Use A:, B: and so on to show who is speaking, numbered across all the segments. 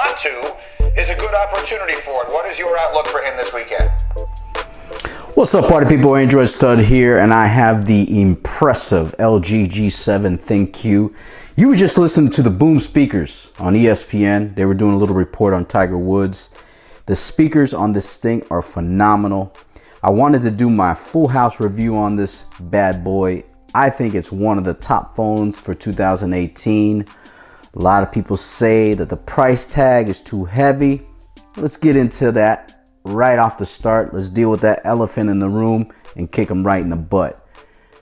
A: want to is a good opportunity for it. What is your outlook for him this weekend?
B: What's up, party people? Android Stud here, and I have the impressive LG G7 ThinQ. You were just listening to the Boom speakers on ESPN. They were doing a little report on Tiger Woods. The speakers on this thing are phenomenal. I wanted to do my full house review on this bad boy. I think it's one of the top phones for 2018. A lot of people say that the price tag is too heavy. Let's get into that right off the start. Let's deal with that elephant in the room and kick them right in the butt.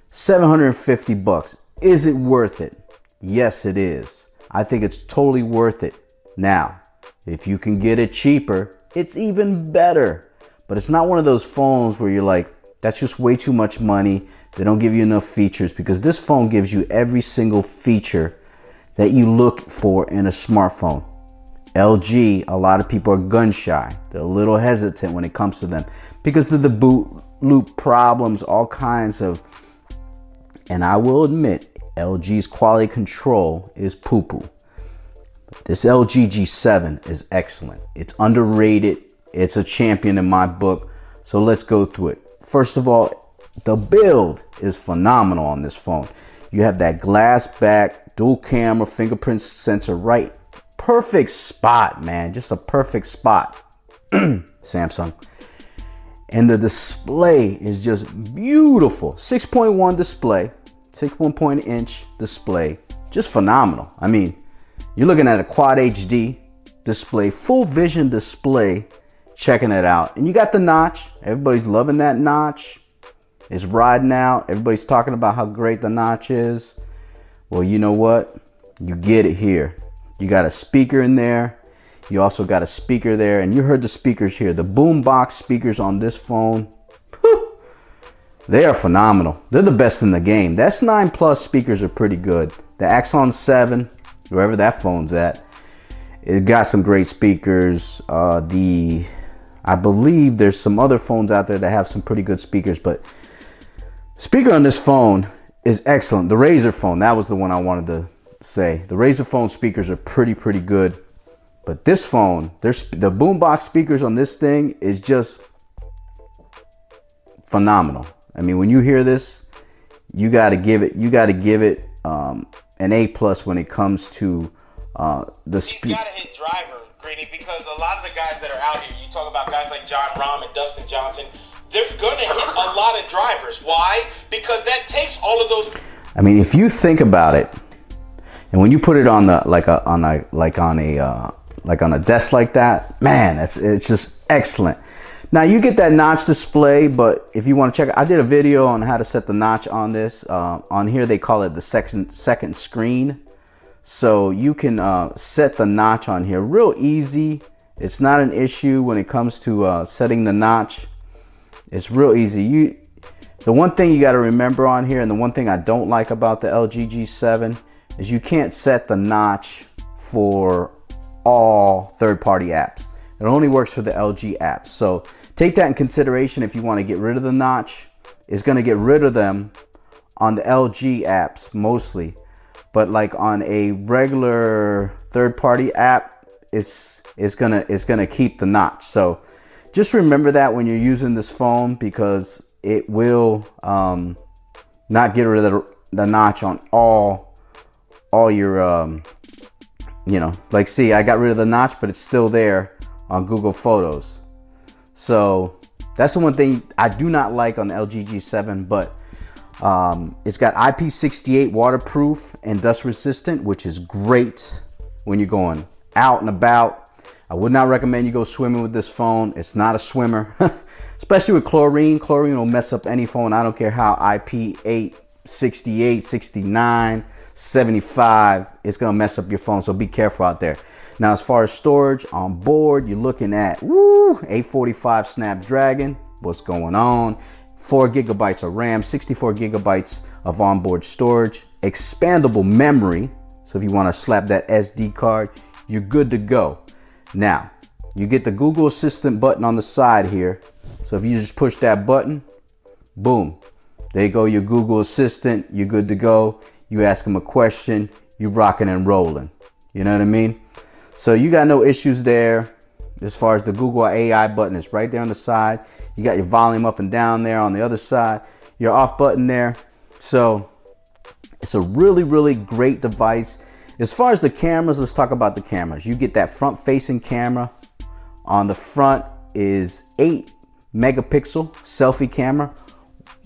B: 750 bucks. Is it worth it? Yes, it is. I think it's totally worth it. Now, if you can get it cheaper, it's even better. But it's not one of those phones where you're like, that's just way too much money. They don't give you enough features, because this phone gives you every single feature that you look for in a smartphone. LG, a lot of people are gun shy. They're a little hesitant when it comes to them because of the boot loop problems, all kinds of, and I will admit, LG's quality control is poo-poo. This LG G7 is excellent. It's underrated. It's a champion in my book. So let's go through it. First of all, the build is phenomenal on this phone. You have that glass back, dual camera, fingerprint sensor, right? Perfect spot, man. Just a perfect spot. Samsung. And the display is just beautiful. 6.1 display, 6.1 inch display. Just phenomenal. I mean, you're looking at a quad HD display, full vision display. Checking it out. And you got the notch. Everybody's loving that notch. It's riding out. Everybody's talking about how great the notch is. Well, you know what? You get it here. You got a speaker in there. You also got a speaker there. And you heard the speakers here. The boombox speakers on this phone. Whew, they are phenomenal. They're the best in the game. The S9 Plus speakers are pretty good. The Axon 7, wherever that phone's at, it got some great speakers. I believe there's some other phones out there that have some pretty good speakers, but speaker on this phone is excellent. The Razer phone, that was the one I wanted to say. The Razer phone speakers are pretty good, but this phone, the boombox speakers on this thing is just phenomenal. I mean, when you hear this, you got to give it an A+ when it comes to the speed.
C: He's got to hit driver, Greeny, because a lot of the guys that are out here, you talk about guys like John Rahm and Dustin Johnson, they're going to hit a lot of drivers. Why? Because that takes all of those.
B: I mean, if you think about it, and when you put it on the like on a desk like that, man, it's just excellent. Now you get that notch display, but if you want to check, I did a video on how to set the notch on this. On here they call it the second screen. So you can set the notch on here real easy. It's not an issue when it comes to setting the notch. It's real easy. The one thing you got to remember on here, and the one thing I don't like about the LG G7, is you can't set the notch for all third-party apps. It only works for the LG apps. So take that in consideration if you want to get rid of the notch. It's going to get rid of them on the LG apps mostly. But like on a regular third-party app, it's gonna keep the notch. So just remember that when you're using this phone, because it will not get rid of the notch on all your you know, like, see, I got rid of the notch, but it's still there on Google Photos. So that's the one thing I do not like on the LG G7, but it's got IP68 waterproof and dust resistant, which is great when you're going out and about. I would not recommend you go swimming with this phone. It's not a swimmer, especially with chlorine. Chlorine will mess up any phone. I don't care how IP8, 68, 69, 75, it's gonna mess up your phone. So be careful out there. Now, as far as storage on board, you're looking at 845 Snapdragon. What's going on? 4 gigabytes of RAM, 64 gigabytes of onboard storage, expandable memory. So if you want to slap that SD card, you're good to go. Now, you get the Google Assistant button on the side here. So if you just push that button, boom, there you go, your Google Assistant, you're good to go. You ask them a question, you're rocking and rolling. You know what I mean? So you got no issues there. As far as the Google AI button is right there on the side. You got your volume up and down there on the other side. Your off button there. So it's a really, really great device. As far as the cameras, let's talk about the cameras. You get that front facing camera. On the front is 8 megapixel selfie camera.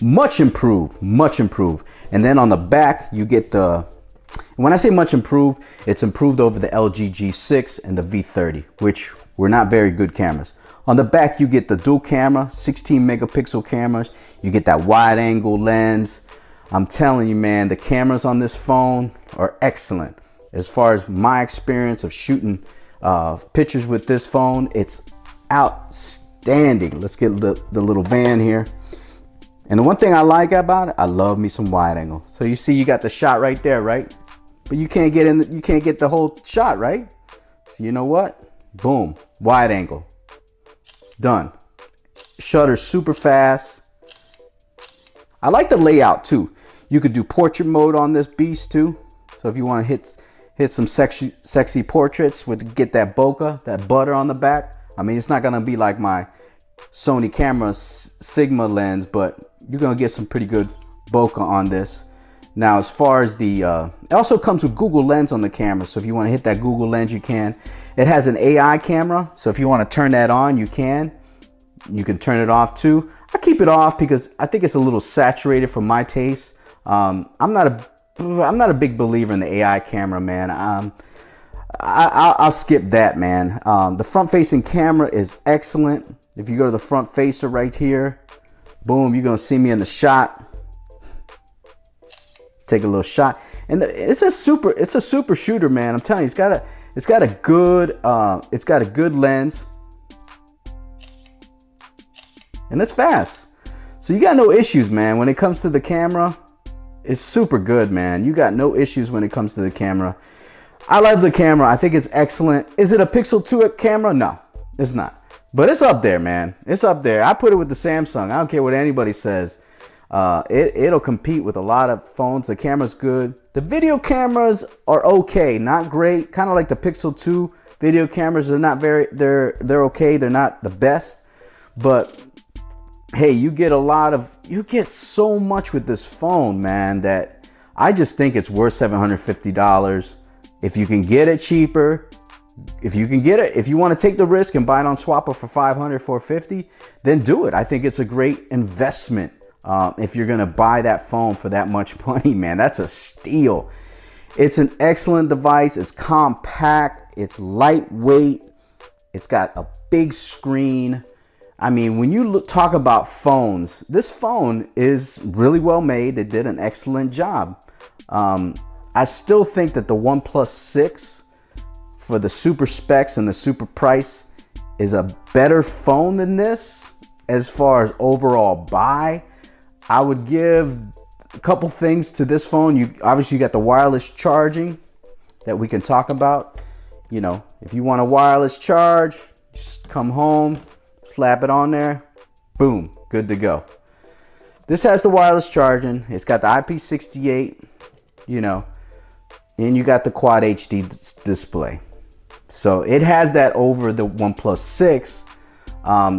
B: Much improved, much improved. And then on the back, you get the, when I say much improved, it's improved over the LG G6 and the V30, which were not very good cameras. On the back, you get the dual camera, 16 megapixel cameras. You get that wide angle lens. I'm telling you, man, the cameras on this phone are excellent. As far as my experience of shooting pictures with this phone, it's outstanding. Let's get the little van here. And the one thing I like about it, I love me some wide angle. So you see, you got the shot right there, right? But you can't get in, you can't get the whole shot, right? So you know what? Boom, wide angle, done. Shutter super fast. I like the layout too. You could do portrait mode on this beast too. So if you want to hit some sexy portraits with, get that bokeh, that butter on the back. I mean, it's not gonna be like my Sony camera Sigma lens, but you're gonna get some pretty good bokeh on this. Now, as far as the, it also comes with Google Lens on the camera. So if you want to hit that Google Lens, you can. It has an AI camera. So if you want to turn that on, you can. You can turn it off too. I keep it off because I think it's a little saturated for my taste. I'm not a big believer in the AI camera, man. I'll skip that, man. The front facing camera is excellent. If you go to the front facer right here, boom, you're going to see me in the shot. Take a little shot, and it's a super shooter, man. I'm telling you, it's got a good lens, and it's fast. So you got no issues, man. When it comes to the camera, it's super good, man. You got no issues when it comes to the camera. I love the camera. I think it's excellent. Is it a Pixel 2 camera? No, it's not. But it's up there, man. It's up there. I put it with the Samsung. I don't care what anybody says. It'll compete with a lot of phones. The camera's good. The video cameras are okay, not great. Kind of like the Pixel 2 video cameras. They're not very, they're okay. They're not the best, but hey, you get so much with this phone, man, that I just think it's worth $750. If you can get it cheaper, if you want to take the risk and buy it on Swapper for $500, $450, then do it. I think it's a great investment. If you're gonna buy that phone for that much money, man, that's a steal. It's an excellent device. It's compact, it's lightweight, it's got a big screen. I mean, when you talk about phones, this phone is really well made. They did an excellent job. I still think that the OnePlus 6 for the super specs and the super price is a better phone than this. As far as overall buy, I would give a couple things to this phone. Obviously you got the wireless charging that we can talk about. You know, if you want a wireless charge, just come home, slap it on there, boom, good to go. This has the wireless charging. It's got the IP68, you know, and you got the Quad HD display. So it has that over the OnePlus 6.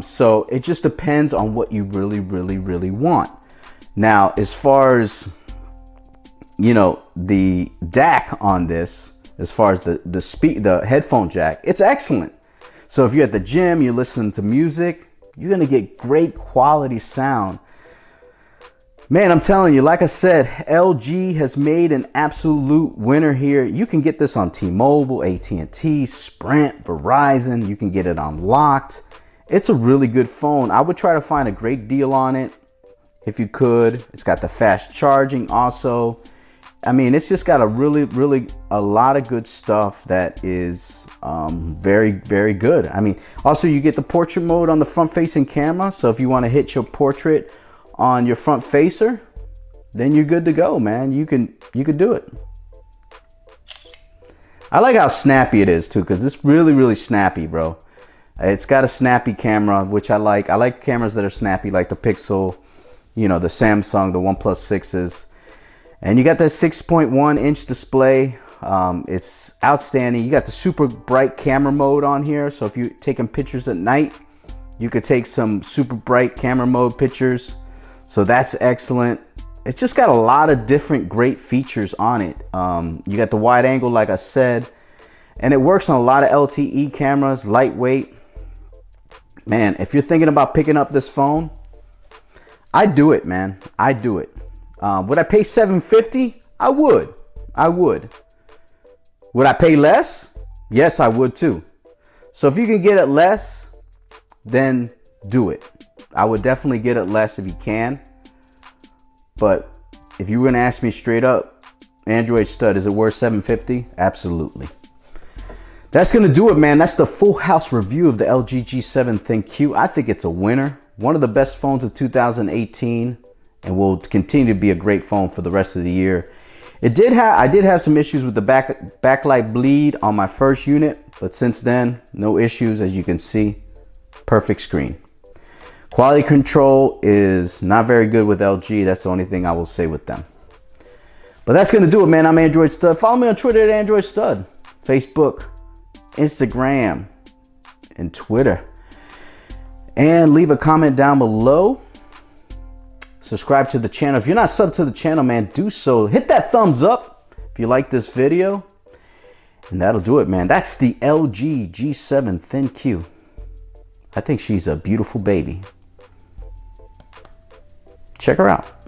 B: So it just depends on what you really want. Now, as far as, you know, the DAC on this, as far as the headphone jack, it's excellent. So if you're at the gym, you're listening to music, you're gonna get great quality sound. Man, I'm telling you, like I said, LG has made an absolute winner here. You can get this on T-Mobile, AT&T, Sprint, Verizon. You can get it on Locked. It's a really good phone. I would try to find a great deal on it if you could. It's got the fast charging also. I mean, it's just got a lot of good stuff that is very good. I mean, also you get the portrait mode on the front facing camera. So if you want to hit your portrait on your front facer, then you're good to go, man. You can do it. I like how snappy it is too, because it's really snappy, bro. It's got a snappy camera, which I like. I like cameras that are snappy, like the Pixel, you know, the Samsung, the OnePlus 6s. And you got that 6.1 inch display It's outstanding. You got the super bright camera mode on here, so if you're taking pictures at night, you could take some super bright camera mode pictures, so that's excellent. It's just got a lot of different great features on it. You got the wide angle, like I said, and it works on a lot of LTE cameras, lightweight. Man, if you're thinking about picking up this phone, I'd do it, man. I'd do it. Would I pay $750? I would. I would. Would I pay less? Yes, I would too. So if you can get it less, then do it. I would definitely get it less if you can. But if you were gonna ask me straight up, Android stud, is it worth $750? Absolutely. That's gonna do it, man. That's the full house review of the LG G7 ThinQ. I think it's a winner. One of the best phones of 2018, and will continue to be a great phone for the rest of the year. I did have some issues with the backlight bleed on my first unit, but since then, no issues, as you can see. Perfect screen. Quality control is not very good with LG. That's the only thing I will say with them. But that's gonna do it, man. I'm Android Stud. Follow me on Twitter at Android Stud, Facebook, Instagram, and Twitter. And leave a comment down below. Subscribe to the channel. If you're not subbed to the channel, man, do so. Hit that thumbs up if you like this video. And that'll do it, man. That's the LG G7 ThinQ. I think she's a beautiful baby. Check her out.